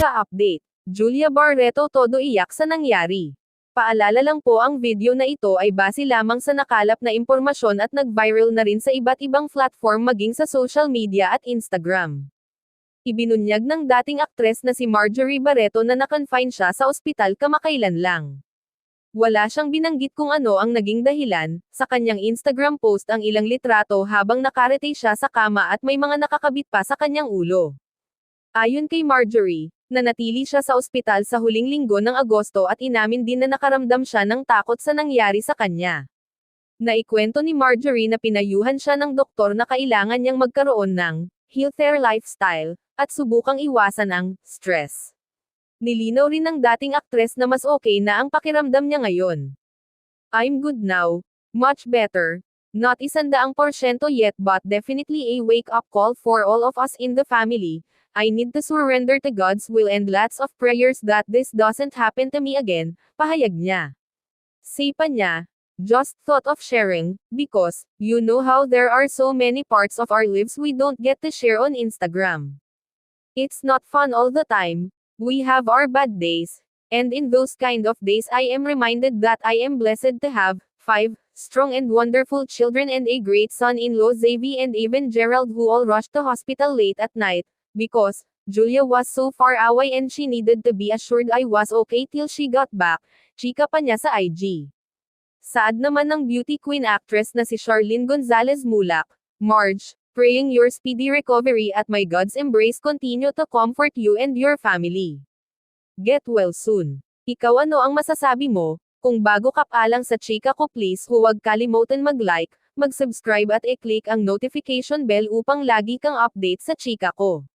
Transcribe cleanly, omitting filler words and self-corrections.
Chika Update. Julia Barreto todo iyak sa nangyari. Paalala lang po, ang video na ito ay base lamang sa nakalap na impormasyon at nag-viral na rin sa iba't ibang platform maging sa social media at Instagram. Ibinunyag ng dating aktres na si Marjorie Barreto na na-confine siya sa ospital kamakailan lang. Wala siyang binanggit kung ano ang naging dahilan. Sa kanyang Instagram post ang ilang litrato habang nakarete siya sa kama at may mga nakakabit pa sa kanyang ulo. Ayon kay Marjorie, nanatili siya sa ospital sa huling linggo ng Agosto at inamin din na nakaramdam siya ng takot sa nangyari sa kanya. Naikwento ni Marjorie na pinayuhan siya ng doktor na kailangan niyang magkaroon ng healthier lifestyle at subukang iwasan ang stress. Nilinaw rin ng dating aktres na mas okay na ang pakiramdam niya ngayon. "I'm good now, much better. Not 100% yet but definitely a wake-up call for all of us in the family. I need to surrender to God's will and lots of prayers that this doesn't happen to me again," pahayag niya. Say pa niya, "Just thought of sharing, because, you know how there are so many parts of our lives we don't get to share on Instagram. It's not fun all the time. We have our bad days. And in those kind of days I am reminded that I am blessed to have 5 strong and wonderful children and a great son-in-law Xavi and even Gerald who all rushed to hospital late at night, because Julia was so far away and she needed to be assured I was okay till she got back," chika pa niya sa IG. Saad naman ng beauty queen actress na si Charlene Gonzalez Mulak, "Marge, praying your speedy recovery at my God's embrace continue to comfort you and your family. Get well soon." Ikaw, ano ang masasabi mo? Kung bago ka pa lang sa chika ko, please huwag kalimutan mag-like, mag-subscribe at i-click ang notification bell upang lagi kang update sa chika ko.